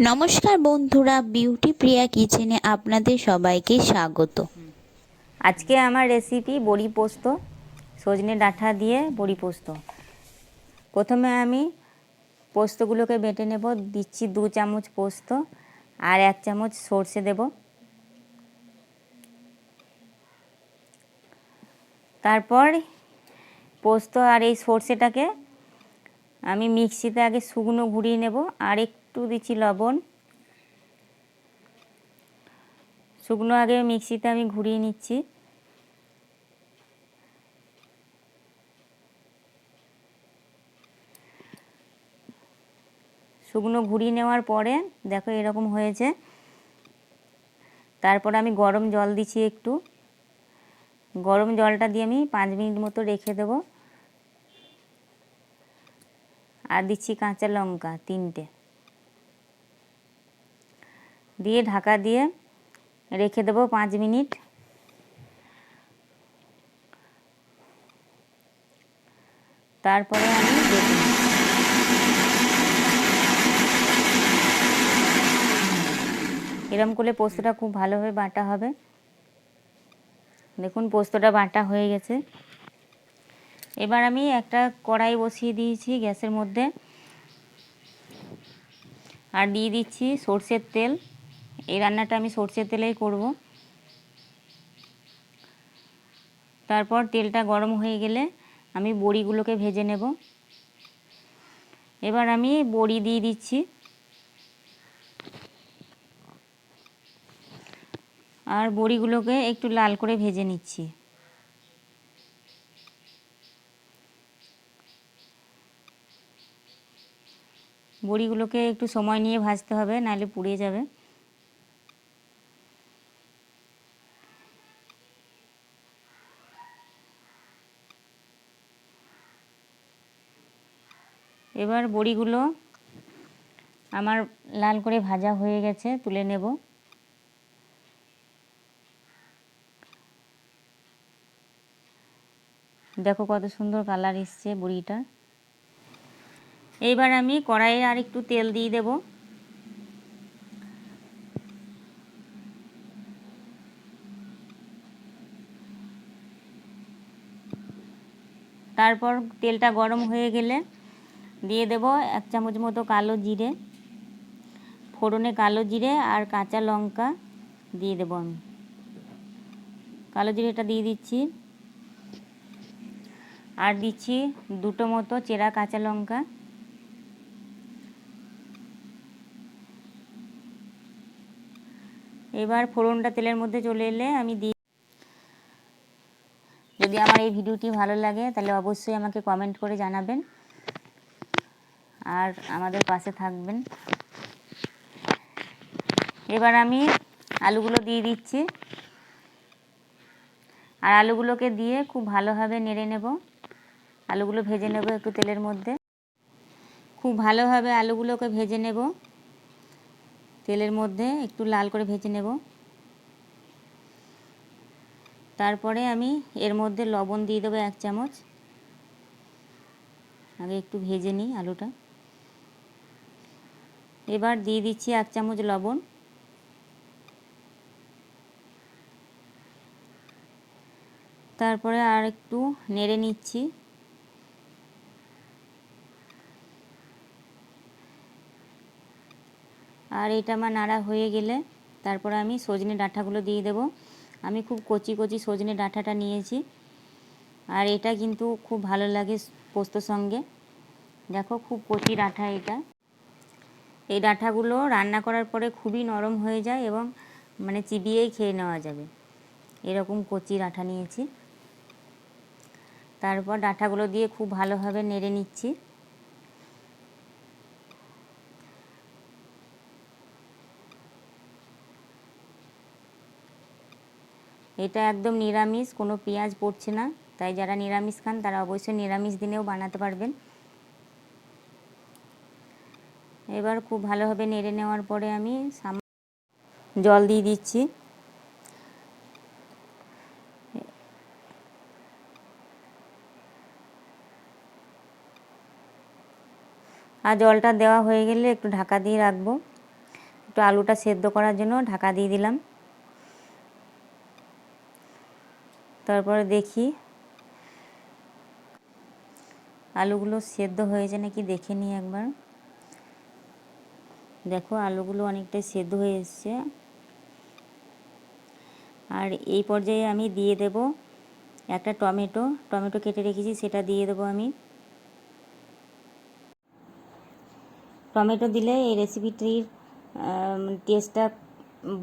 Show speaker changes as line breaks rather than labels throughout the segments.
নমস্কার বন্ধুরা, বিউটি প্রিয়া কিচেনে আপনাদের সবাইকে স্বাগত।
আজকে আমার রেসিপি বড়ি পোস্ত, সজনে ডাঁটা দিয়ে বড়ি পোস্ত। প্রথমে আমি পোস্তগুলোকে বেটে নেব। দিচ্ছি 2 চামচ পোস্ত আর 1 চামচ সর্ষে দেব। তারপর পোস্ত আর এই সর্ষেটাকে আমি মিক্সিতে আগে শুকনো ঘুরিয়ে নেব, আর একটু দিচ্ছি লবণ। শুকনো আগে মিক্সিতে আমি ঘুরিয়ে নিচ্ছি। শুকনো ঘুরিয়ে নেওয়ার পরে দেখো এরকম হয়েছে। তারপর আমি গরম জল দিচ্ছি একটু। গরম জলটা দিয়ে আমি 5 মিনিট মতো রেখে দেব। আর দিচ্ছি কাঁচা লঙ্কা 3টে, দিয়ে ঢাকা দিয়ে রেখে দেব 5 মিনিট। তারপরে আমি বেটে নেব। এরকম করলে পোস্তটা খুব ভালোভাবে বাটা হবে। দেখুন পোস্তটা বাটা হয়ে গেছে। এবার আমি একটা কড়াই বসিয়ে দিয়েছি গ্যাসের মধ্যে, আর দিয়ে দিচ্ছি সর্ষের তেল। এই রান্নাটা আমি সর্ষের তেলেই করব। তারপর তেলটা গরম হয়ে গেলে আমি বড়িগুলোকে ভেজে নেব। এবার আমি বড়ি দিয়ে দিচ্ছি, আর বড়িগুলোকে একটু লাল করে ভেজে নিচ্ছি। বড়িগুলোকে একটু সময় নিয়ে ভাজতে হবে, নাহলে পুড়ে যাবে। এবার বড়িগুলো আমার লাল করে ভাজা হয়ে গেছে, তুলে নেব। দেখো কত সুন্দর কালার এসছে বড়িটা। এইবার আমি কড়াইয়ে আর একটু তেল দিয়ে দেব। তারপর তেলটা গরম হয়ে গেলে দিয়ে দেব 1 চামচ মতো কালো জিরে। ফোড়নে কালো জিরে আর কাঁচা লঙ্কা দিয়ে দেব আমি। কালো জিরেটা দিয়ে দিচ্ছি, আর দিচ্ছি 2টো মতো চেরা কাঁচা লঙ্কা। এবার ফোড়নটা তেলের মধ্যে চলে এলে আমি যদি আমার এই ভিডিওটি ভালো লাগে তাহলে অবশ্যই আমাকে কমেন্ট করে জানাবেন, আর আমাদের পাশে থাকবেন। এবার আমি আলুগুলো দিয়ে দিচ্ছি, আর আলুগুলোকে দিয়ে খুব ভালোভাবে নেড়ে নেব। আলুগুলো ভেজে নেব একটু তেলের মধ্যে। খুব ভালোভাবে আলুগুলোকে ভেজে নেব, তেলের মধ্যে একটু লাল করে ভেজে নেব। তারপরে আমি এর মধ্যে লবণ দিয়ে দেবো 1 চামচ। আগে একটু ভেজে নিই আলুটা। এবার দিয়ে দিচ্ছি 1 চামচ লবণ। তারপরে আর একটু নেড়ে নিচ্ছি। আর এটা আমার নাড়া হয়ে গেলে তারপরে আমি সজনে ডাঁটাগুলো দিয়ে দেব। আমি খুব কচি কচি সজনে ডাঁটাটা নিয়েছি, আর এটা কিন্তু খুব ভালো লাগে পোস্তর সঙ্গে। দেখো খুব কচি ডাঁটা এটা। এই ডাঁটাগুলো রান্না করার পরে খুবই নরম হয়ে যায় এবং মানে চিবিয়েই খেয়ে নেওয়া যাবে, এরকম কচি ডাঁটা নিয়েছি। তারপর ডাঁটাগুলো দিয়ে খুব ভালোভাবে নেড়ে নিচ্ছি। এটা একদম নিরামিষ, কোনো পেঁয়াজ পড়ছে না, তাই যারা নিরামিষ খান তারা অবশ্যই নিরামিষ দিনেও বানাতে পারবেন। এবার খুব ভালোভাবে নেড়ে নেওয়ার পরে আমি জল দিয়ে দিচ্ছি। আর জলটা দেওয়া হয়ে গেলে একটু ঢাকা দিয়ে রাখবো। একটু আলুটা সেদ্ধ করার জন্য ঢাকা দিয়ে দিলাম। তারপরে দেখি আলুগুলো সেদ্ধ হয়েছে নাকি দেখে নিই একবার। দেখো আলুগুলো অনেকটাই সেদ্ধ হয়ে এসছে। আর এই পর্যায়ে আমি দিয়ে দেব একটা টমেটো কেটে রেখেছি, সেটা দিয়ে দেবো আমি। টমেটো দিলে এই রেসিপিটির টেস্টটা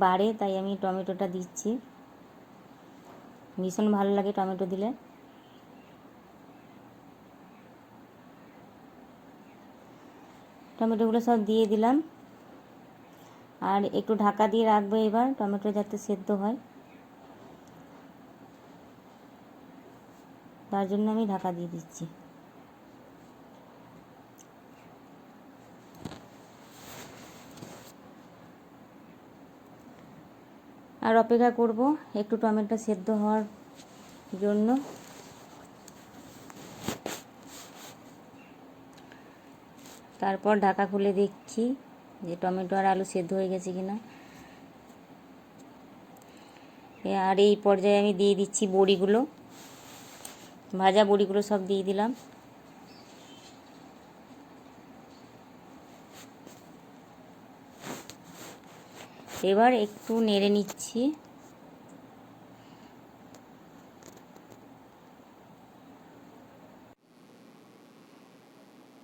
বাড়ে, তাই আমি টমেটোটা দিচ্ছি। ভীষণ ভালো লাগে টমেটো দিলে। টমেটোগুলো সব দিয়ে দিলাম আর একটু ঢাকা দিয়ে রাখবো এবার, টমেটো যাতে সেদ্ধ হয়, তার জন্য আমি ঢাকা দিয়ে দিচ্ছি। আর অপেক্ষা করব একটু টমেটো সেদ্ধ হওয়ার জন্য। তারপর ঢাকা খুলে দেখছি যে টমেটো আর আলু সেদ্ধ হয়ে গেছে কিনা। আর এই পর্যায়ে আমি দিয়ে দিচ্ছি বড়িগুলো, ভাজা বড়িগুলো সব দিয়ে দিলাম। এবার একটু নেড়ে নিচ্ছি।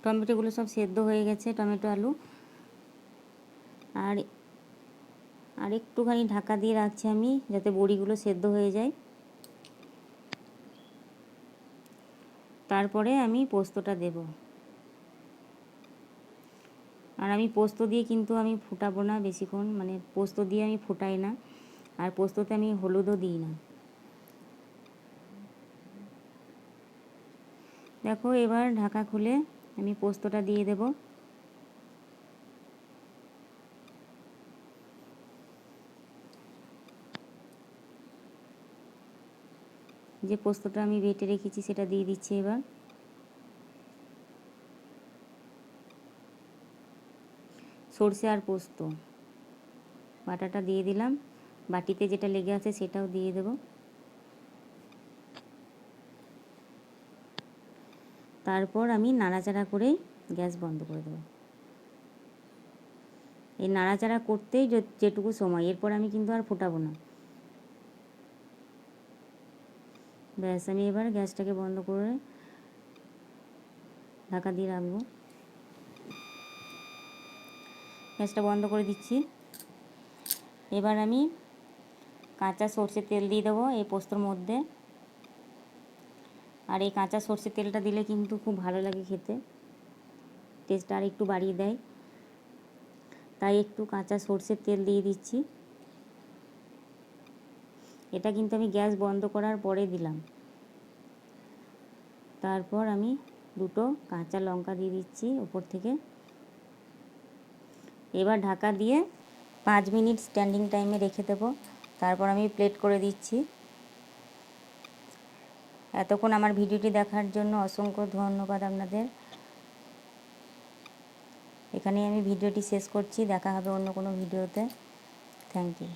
টমেটোগুলো সব সেদ্ধ হয়ে গেছে, টমেটো আলু। আর একটুখানি ঢাকা দিয়ে রাখছি আমি, যাতে বড়িগুলো সেদ্ধ হয়ে যায়। তারপরে আমি পোস্তটা দেব। আর আমি পোস্ত দিয়ে কিন্তু আমি ফুটাবো না বেশিক্ষণ, মানে পোস্ত দিয়ে আমি ফুটাই না। আর পোস্ততে আমি হলুদও দিই না। দেখো এবার ঢাকা খুলে আমি পোস্তটা দিয়ে দেব। যে পোস্তটা আমি বেটে রেখেছি সেটা দিয়ে দিচ্ছি এবার। সরষে আর পোস্ত বাটাটা দিয়ে দিলাম, বাটিতে যেটা লেগে আছে সেটাও দিয়ে দেব। তারপর আমি নাড়াচাড়া করে গ্যাস বন্ধ করে দেব। এই নাড়াচাড়া করতেই যেটুকু সময়, এরপর আমি কিন্তু আর ফোটাবো না। ব্যাস, আমি এবার গ্যাসটাকে বন্ধ করে ঢাকা দিয়ে রাখবো। গ্যাসটা বন্ধ করে দিচ্ছি। এবার আমি কাঁচা সর্ষের তেল দিয়ে দেবো এই পোস্তর মধ্যে। আর এই কাঁচা সর্ষের তেলটা দিলে কিন্তু খুব ভালো লাগে খেতে, টেস্টটা আর একটু বাড়িয়ে দেয়। তাই একটু কাঁচা সর্ষের তেল দিয়ে দিচ্ছি। এটা কিন্তু আমি গ্যাস বন্ধ করার পরে দিলাম। তারপর আমি দুটো কাঁচা লঙ্কা দিয়ে দিচ্ছি উপর থেকে। এবার ঢাকা দিয়ে 5 মিনিট স্ট্যান্ডিং টাইমে রেখে দেবো। তারপর আমি প্লেট করে দিচ্ছি। এতক্ষণ আমার ভিডিওটি দেখার জন্য অসংখ্য ধন্যবাদ আপনাদের। এখানেই আমি ভিডিওটি শেষ করছি। দেখা হবে অন্য কোনো ভিডিওতে। Thank you.